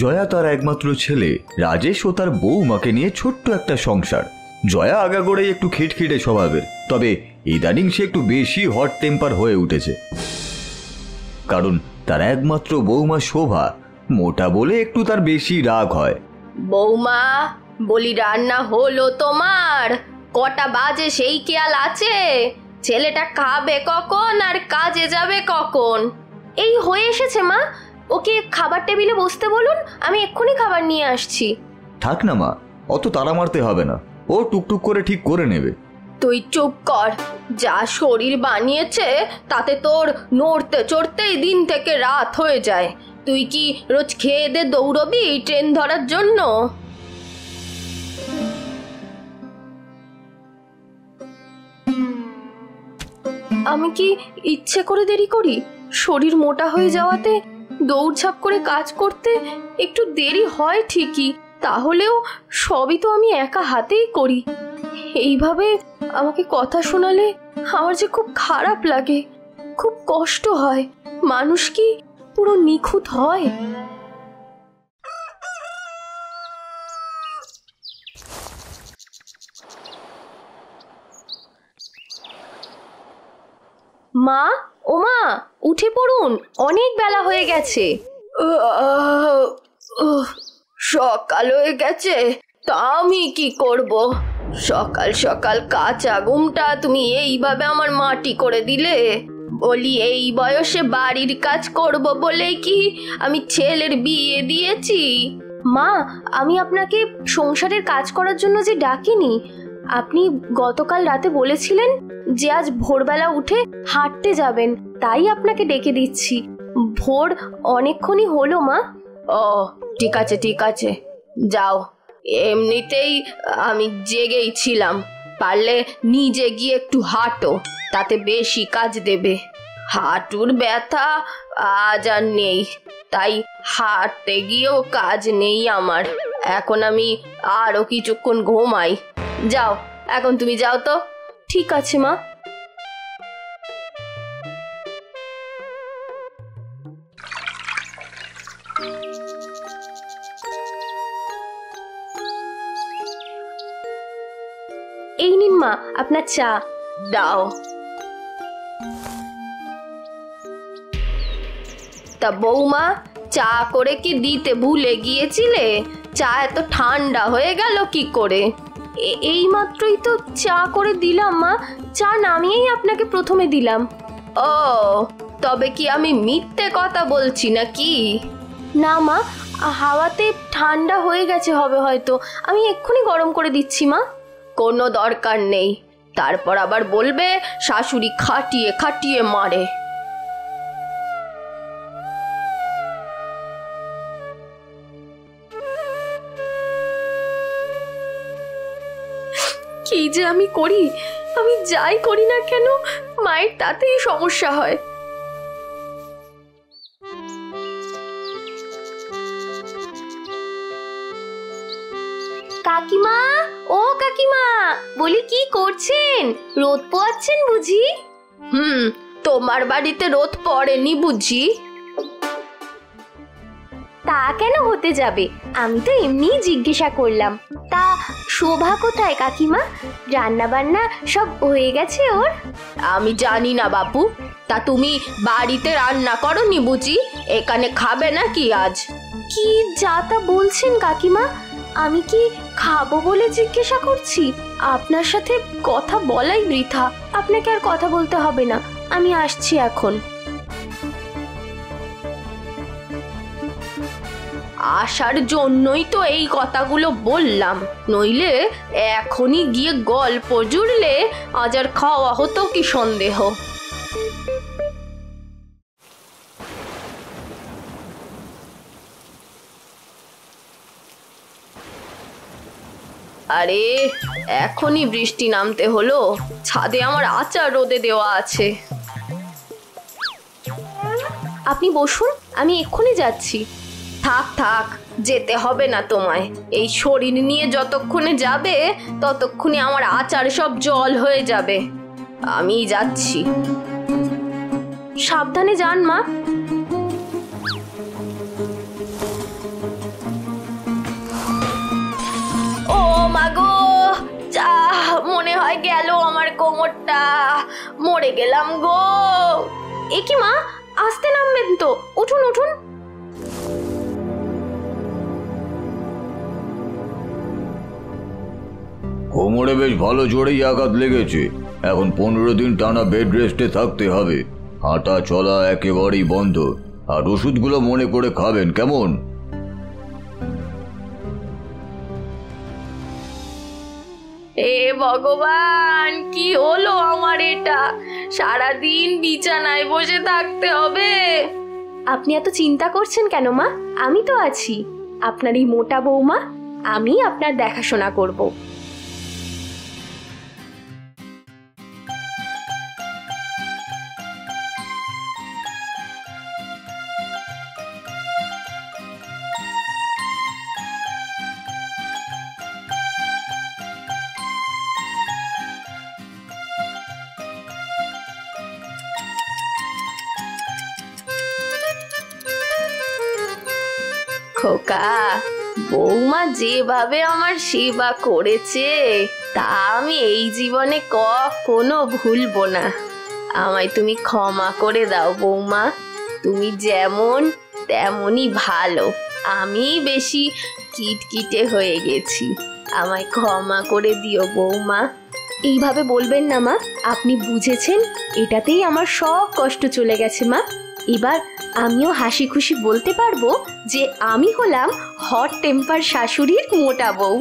জয়া তার একমাত্র ছেলে রাজেশ ও তার বউমাকে নিয়ে ছোট্ট একটা সংসার। জয়া আগাগোড়াই একটু খিটখিটে স্বভাবের, তবে ইদানিং সে একটু বেশি হট টেম্পার হয়ে উঠেছে। কারণ তার একমাত্র বউমা শোভা মোটা বলে একটু তার বেশি রাগ হয়। বৌমা, বলি রান্না হলো তোমার? কটা বাজে সেই খেয়াল আছে? ছেলেটা খাবে কখন আর কাজে যাবে কখন? এই হয়ে এসেছে মা, ওকে খাবার টেবিলে বসতে বলুন, আমি এক্ষুনি খাবার নিয়ে আসছি। থাক না মা, অত তাড়া মারতে হবে না, ও টুকটুক করে ঠিক করে নেবে। তুই চুপ কর। যা শরীর বানিয়েছে তাতে তোর নড়তে চড়তেই দিন থেকে রাত হয়ে যায়। তুই কি রোজ খেয়ে দে দৌড়বি ট্রেন ধরার জন্য? আমি কি ইচ্ছে করে দেরি করি? শরীর মোটা হয়ে যাওয়াতে দৌড়ঝাঁপ করে কাজ করতে একটু দেরি হয় ঠিকই, তাহলেও সবই তো আমি একা হাতেই করি। এইভাবে আমাকে কথা শোনালে আমার যে খুব খারাপ লাগে, খুব কষ্ট হয়। মানুষ কি পুরো নিখুঁত হয়? মা, ও মা, উঠে পড়ুন, অনেক বেলা হয়ে গেছে। সকাল হয়ে গেছে, তা আমি কি করব? সকাল সকাল কাঁচা ঘুমটা তুমি এইভাবে আমার মাটি করে দিলে। বলি, এই বয়সে বাড়ির কাজ করব বলেই কি আমি ছেলের বিয়ে দিয়েছি? মা, আমি আপনাকে সংসারের কাজ করার জন্য যে ডাকিনি। আপনি গতকাল রাতে বলেছিলেন যে আজ ভোরবেলা উঠে হাঁটতে যাবেন, তাই আপনাকে ডেকে দিচ্ছি। ভোর অনেকক্ষণই হলো মা। ও ঠিক আছে ঠিক আছে, যাও। এমনিতেই আমি জেগেই ছিলাম, পারলে নিজে গিয়ে একটু হাঁটো, তাতে বেশি কাজ দেবে। হাঁটুর ব্যথা আজ আর নেই, তাই হাঁটতে গিয়েও কাজ নেই আমার। এখন আমি আরো কিছুক্ষণ ঘুমাই। যাও, এখন তুমি যাও তো। ঠিক আছে মা। এই নিন মা আপনার চা। দাও। তা বৌমা, চা করে কি দিতে ভুলে গিয়েছিলে? চা এত ঠান্ডা হয়ে গেল কি করে? এই মাত্রই তো চা করে দিলাম মা, চা নামিয়েই আপনাকে প্রথমে দিলাম। ও, তবে কি আমি মিথ্যে কথা বলছি নাকি? না মা, হাওয়াতে ঠান্ডা হয়ে গেছে হবে হয়তো, আমি এক্ষুনি গরম করে দিচ্ছি মা। কোনো দরকার নেই, তারপর আবার বলবে শাশুড়ি খাটিয়ে খাটিয়ে মারে। কি যে আমি করি, আমি যাই করি না কেন মায়ের তাতেই সমস্যা হয়। কাকিমা, ও কাকিমা, বলি কি করছেন? রোদ পোয়াচ্ছেন বুঝি? তোমার বাড়িতে রোদ পড়েনি বুঝি? তা কেন হতে যাবে, আমি তো এমনি জিজ্ঞাসা করলাম। তা শোভা কোথায় কাকিমা? রান্না বান্না সব হয়ে গেছে ওর? আমি জানি না বাপু, তা তুমি বাড়িতে রান্না করনি বুঝি? এখানে খাবে নাকি আজ? কি যা তা বলছেন কাকিমা, আমি কি খাবো বলে জিজ্ঞাসা করছি? আপনার সাথে কথা বলাই বৃথা, আপনাকে আর কথা বলতে হবে না, আমি আসছি এখন। আসার জন্যই তো এই কথাগুলো বললাম, নইলে এখনই গিয়ে গল্প জুড়লে আজ আর খাওয়া হতো কি সন্দেহ। আরে এখনই বৃষ্টি নামতে হলো, ছাদে আমার আচার রোদে দেওয়া আছে। আপনি বসুন, আমি এক্ষুনি যাচ্ছি। থাক থাক, যেতে হবে না তোমায়। এই শরীর নিয়ে যতক্ষণে যাবে ততক্ষণে আমার আচার সব জল হয়ে যাবে। আমি যাচ্ছি। সাবধানে যান মা। মোটা, মরে গেলাম গো। এ কি মা, আস্তে নামবেন তো, উঠুন উঠুন। কোমরে বেশ ভালো জোরেই আঘাত লেগেছে। এখন 15 দিন টানা বেড রেস্টে থাকতে হবে। হাঁটা চলা একেবারেই বন্ধ। আর ওষুধগুলো মনে করে খাবেন, কেমন? এ ভগবান, কি হলো আমার এটা? সারাদিন বিছানায় বসে থাকতে হবে। আপনি এত চিন্তা করছেন কেন মা? আমি তো আছি, আপনার এই মোটা বৌমা। আমি আপনার দেখাশোনা করব। খোকা, বৌমা যেভাবে আমার সেবা করেছে তা আমি এই জীবনে কখনো ভুলবো না। আমায় তুমি ক্ষমা করে দাও বৌমা। তুমি যেমন তেমনই ভালো, আমি বেশি কিটকিটে হয়ে গেছি। আমায় ক্ষমা করে দিও বৌমা। এইভাবে বলবেন না মা, আপনি বুঝেছেন, এটাতেই আমার সব কষ্ট চলে গেছে মা। এবার আমিও হাসি খুশি বলতে পারবো যে আমি হলাম হট টেম্পার শাশুড়ির মোটা বউ।